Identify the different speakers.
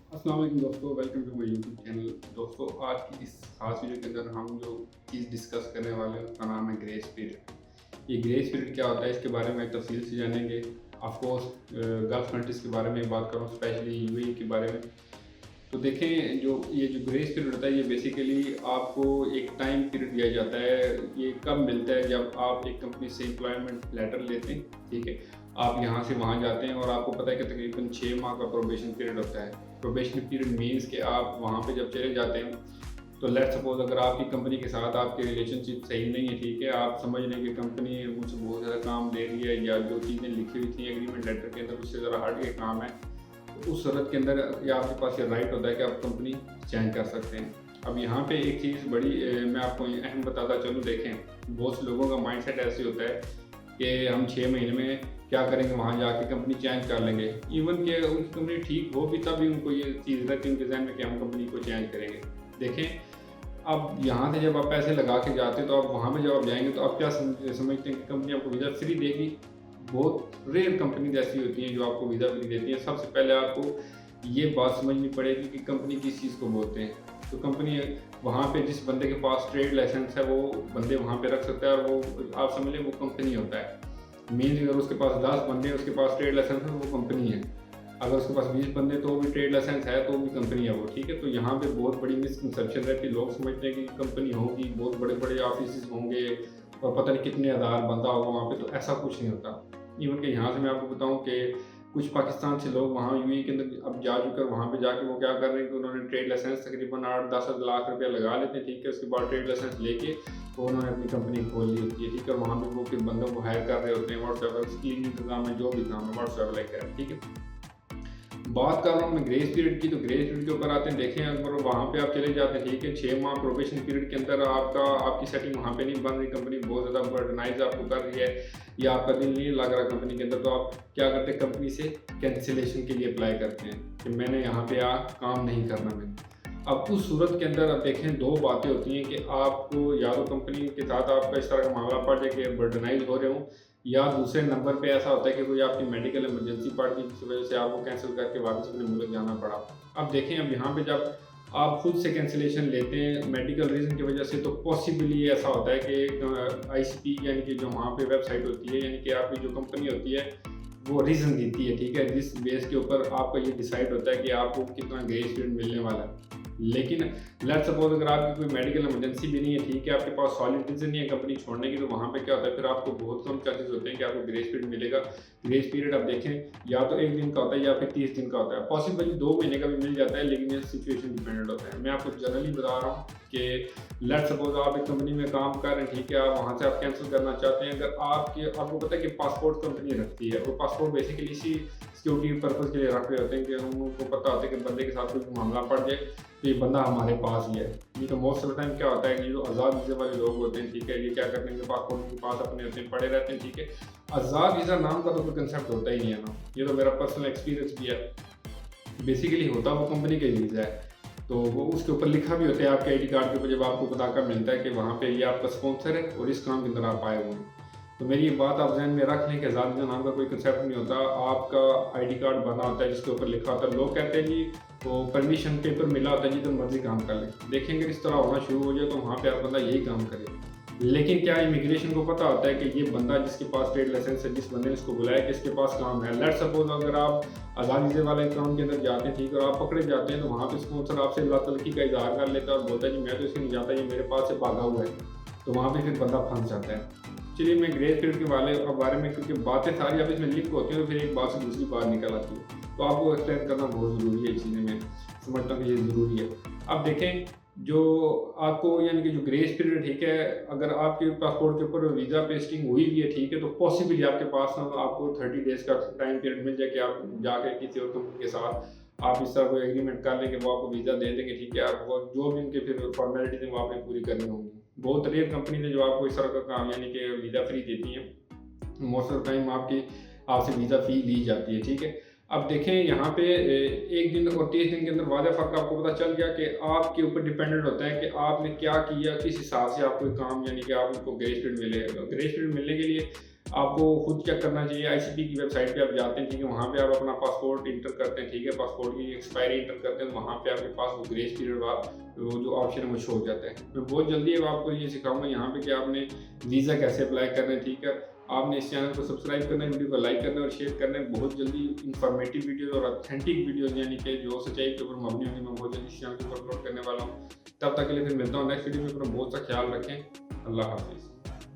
Speaker 1: अस्सलाम वालेकुम दोस्तों, welcome to my YouTube channel. दोस्तों, आज की इस खास वीडियो के अंदर हम जो चीज़ डिस्कस करने वाले हैं उसका नाम है ग्रेस पीरियड। ये ग्रेस पीरियड क्या होता है, इसके बारे में तफसील से जानेंगे। ऑफ कोर्स गल्फ कंट्रीज़ के बारे में बात करूँ, स्पेशली यूएई के बारे में। तो देखें, जो ग्रेस पीरियड होता है, ये बेसिकली आपको एक टाइम पीरियड दिया जाता है। ये कब मिलता है? जब आप एक कंपनी से एम्प्लॉयमेंट लेटर लेते हैं, ठीक है। आप यहाँ से वहाँ जाते हैं और आपको पता है कि तकरीबन 6 माह का प्रोबेशन पीरियड होता है। प्रोबेशन पीरियड मीन्स कि आप वहाँ पे जब चले जाते हैं, तो लेट्स सपोज अगर आपकी कंपनी के साथ आपके रिलेशनशिप सही नहीं है, ठीक है, आप समझ लें कि कंपनी मुझसे बहुत ज़्यादा काम ले रही है, या जो चीज़ें लिखी हुई थी एग्रीमेंट लेटर के अंदर उससे ज़रा हट के काम है, तो उस सूरत के अंदर या आपके पास ये राइट होता है कि आप कंपनी चेंज कर सकते हैं। अब यहाँ पे एक चीज़ बड़ी मैं आपको अहम बताता चलूँ। देखें, बहुत से लोगों का माइंडसेट ऐसे होता है कि हम 6 महीने में क्या करेंगे, वहाँ जाके कंपनी चेंज कर लेंगे। इवन कि उनकी कंपनी ठीक हो भी तब भी उनको ये चीज़ रहती है उनके ज़हन में कि हम कंपनी को चेंज करेंगे। देखें, अब यहाँ से जब आप पैसे लगा के जाते हैं, तो आप वहाँ पे जब आप जाएँगे तो आप क्या समझते हैं कि कंपनी आपको वीज़ा फ्री देगी? बहुत रेयर कंपनीज़ ऐसी होती हैं जो आपको वीज़ा फ्री देती हैं। सबसे पहले आपको ये बात समझनी पड़ेगी कि कंपनी किस चीज़ को बोलते हैं। तो कंपनी वहाँ पे जिस बंदे के पास ट्रेड लाइसेंस है, वो बंदे वहाँ पे रख सकता है, और वो आप समझ लें वो कंपनी होता है। मीन्स अगर उसके पास 10 बंदे हैं, उसके पास ट्रेड लाइसेंस है, तो वो कंपनी है। अगर उसके पास 20 बंदे तो वो भी ट्रेड लाइसेंस है, तो वो भी कंपनी है वो, ठीक है। तो यहाँ पे बहुत बड़ी मिसकंसेप्शन रहती है। लोग समझते हैं कि कंपनी होगी, बहुत बड़े-बड़े ऑफिसेज़ होंगे और पता नहीं कितने हज़ार बंदा होगा वहाँ पे, तो ऐसा कुछ नहीं होता। इवन कि यहाँ से मैं आपको बताऊँ कि कुछ पाकिस्तान से लोग वहाँ यूएई के अंदर अब जा चुके हैं। वहाँ पे जाके वो क्या कर रहे हैं कि उन्होंने ट्रेड लाइसेंस तकरीबन 8-10 लाख रुपया लगा लेते हैं, ठीक है। उसके बाद ट्रेड लाइसेंस लेके तो उन्होंने अपनी कंपनी खोल ली होती है, ठीक है। और वहाँ पे वो फिर बंदों को हायर कर रहे होते हैं, व्हाट्सएवर क्लीनिंग का काम है, जो भी काम है, व्हाट्सएवर लाइक है, ठीक है। बात कर रहा हूँ मैं ग्रेस पीरियड की, तो ग्रेस पीरियड के ऊपर आते हैं। देखें, अगर वहाँ पे आप चले जाते हैं, ठीक है, 6 माह प्रोबेशन पीरियड के अंदर आपकी सेटिंग वहाँ पे नहीं बन रही, कंपनी बहुत ज़्यादा बर्डनाइज आपको कर रही है, या आपका दिल नहीं लग रहा कंपनी के अंदर, तो आप क्या करते हैं, कंपनी से कैंसिलेशन के लिए अप्लाई करते हैं कि मैंने यहाँ पे काम नहीं करना मैंने। अब उस सूरत के अंदर अब देखें, दो बातें होती हैं कि आपको या तो कंपनी के साथ आपका इस तरह का मामला पड़ जाए कि बर्डनाइज हो रहे हों, या दूसरे नंबर पे ऐसा होता है कि कोई आपकी मेडिकल इमरजेंसी पड़ गई, जिसकी वजह से आपको कैंसिल करके वापस अपने मुल्क जाना पड़ा। अब देखें, अब यहाँ पे जब आप खुद से कैंसिलेशन लेते हैं मेडिकल रीज़न की वजह से, तो पॉसिबली ऐसा होता है कि आईसीपी यानी कि जो वहाँ पे वेबसाइट होती है, यानी कि आपकी जो कंपनी होती है, वो रीज़न देती है, ठीक है, जिस बेस के ऊपर आपका ये डिसाइड होता है कि आपको कितना ग्रेस पीरियड मिलने वाला है। लेकिन लेट्स सपोज अगर आपकी कोई मेडिकल इमरजेंसी भी नहीं है, ठीक है, आपके पास सॉलिड रीज़न नहीं है कंपनी छोड़ने की, तो वहाँ पे क्या होता है, फिर आपको बहुत कम चांसेस होते हैं कि आपको ग्रेस पीरियड मिलेगा। ग्रेस पीरियड आप देखें, या तो 1 दिन का होता है या फिर 30 दिन का होता है, पॉसिबली 2 महीने का भी मिल जाता है, लेकिन ये सिचुएशन डिपेंडेंट होता है। मैं आपको जनरली बता रहा हूँ कि लेट्स सपोज आप एक कंपनी में काम कर रहे हैं, ठीक है, आप वहाँ से आप कैंसिल करना चाहते हैं। अगर आपको पता है कि पासपोर्ट कंपनी रखती है, और पासपोर्ट बेसिकली इसी सिक्योरिटी पर्पज़ के लिए रख रहे होते हैं कि उनको पता होता है कि बंदे के साथ कोई मामला पड़ जाए तो ये बंदा हमारे पास ही है। नहीं तो मोस्ट ऑफ द टाइम क्या होता है कि जो आज़ाद वीज़ा वाले लोग होते हैं, ठीक है, ये क्या करते हैं कि पासपोर्ट उनके पास अपने होते हैं, पड़े रहते हैं, ठीक है। आज़ाद वीज़ा नाम का तो कोई कंसेप्ट होता ही नहीं है ना, ये तो मेरा पर्सनल एक्सपीरियंस भी है। बेसिकली होता वो कंपनी का ही वीज़ा है, तो वो उसके ऊपर लिखा भी होता है आपके आईडी कार्ड के ऊपर, जब आपको पता कर मिलता है कि वहाँ पे ये आपका स्पॉन्सर है और इस काम के अंदर आप आए हुए हैं। तो मेरी ये बात आप ज़हन में रख लें कि आज़ाद वीज़ा नाम का कोई कंसेप्ट नहीं होता। आपका आईडी कार्ड बना होता है जिसके ऊपर लिखा होता है, लोग कहते हैं जी तो परमिशन पेपर मिला होता है जी, तो मर्ज़ी काम कर लें। देखेंगे इस तरह होना शुरू हो जाए तो वहाँ पे हर बंदा यही काम करे। लेकिन क्या इमिग्रेशन को पता होता है कि ये बंदा जिसके पास ट्रेड लाइसेंस है, जिस बंदे ने इसको बुलाया कि इसके पास काम है। लेट्स सपोज अगर आप आज़ाद वीज़े वाले काम के अंदर जाते हैं, ठीक है, और आप पकड़े जाते हैं, तो वहाँ पे स्पॉन्सर आपसे अल्लाह तलखी का इज़हार कर लेता है और बोलता है जी मैं तो इसके नहीं जाता, ये मेरे पास से भागा हुआ है। तो वहाँ पे फिर बंदा फंस जाता है। चलिए, मैं ग्रेस पीरियड के बारे में, क्योंकि बातें सारी अब इसमें लिंक होती हैं, तो फिर एक बात से दूसरी बात निकल आती है, तो आपको एक्सप्लेन करना बहुत ज़रूरी है। ये चीज़ें मैं समझता हूँ कि ये ज़रूरी है। अब देखें, जो आपको यानी कि जो ग्रेस पीरियड, ठीक है, अगर आपके पासपोर्ट के ऊपर वीज़ा पेस्टिंग हुई भी है, ठीक है, तो पॉसिबली आपके पास ना आपको 30 डेज़ का टाइम पीरियड मिल जाए कि आप जाके किसी और कंपनी के साथ आप इस तरह कोई एग्रीमेंट कर लें कि वो आपको वीज़ा दे देंगे, ठीक है। आपको जो भी उनके फिर फॉर्मेलिटीज़ हैं वो आपने पूरी करनी होंगी। बहुत रेयर कंपनी है जो आपको इस तरह का काम यानी कि वीज़ा फ्री देती हैं। मोस्ट ऑफ द टाइम आपसे वीज़ा फ़ी ली जाती है, ठीक है। अब देखें, यहाँ पे 1 दिन और 30 दिन के अंदर वाज़ह फ़र्क आपको पता चल गया कि आपके ऊपर डिपेंडेंट होता है कि आपने क्या किया, किस हिसाब से आपको काम यानी कि आपको ग्रेस पीरियड मिलेगा। ग्रेस पीरियड मिलने के लिए आपको खुद चेक करना चाहिए। आईसीटी की वेबसाइट पे आप जाते हैं, ठीक है, वहाँ पे आप अपना पासपोर्ट इंटर करते हैं, ठीक है, पासपोर्ट की एक्सपायरी इंटर करते हैं, वहाँ पे आपके पास वो ग्रेस पीरियड वो जो ऑप्शन है वो शो हो जाता है। मैं बहुत जल्दी अब आपको ये सिखाऊंगा यहाँ पे कि आपने वीज़ा कैसे अप्लाई करना है, ठीक है। आपने इस चैनल को सब्सक्राइब करना है, वीडियो को लाइक करना है और शेयर करना है। बहुत जल्दी इंफॉर्मेटिव वीडियोज़ और ऑथेंटिक वीडियोज़, यानी कि जो सच्चाई के ऊपर मबनी होंगी, मैं बहुत जल्दी इस चैनल के ऊपर अपलोड करने वाला हूँ। तब तक के लिए फिर मिलता हूँ नेक्स्ट वीडियो में। अपना बहुत सा ख्याल रखें। अल्लाह हाफिज़।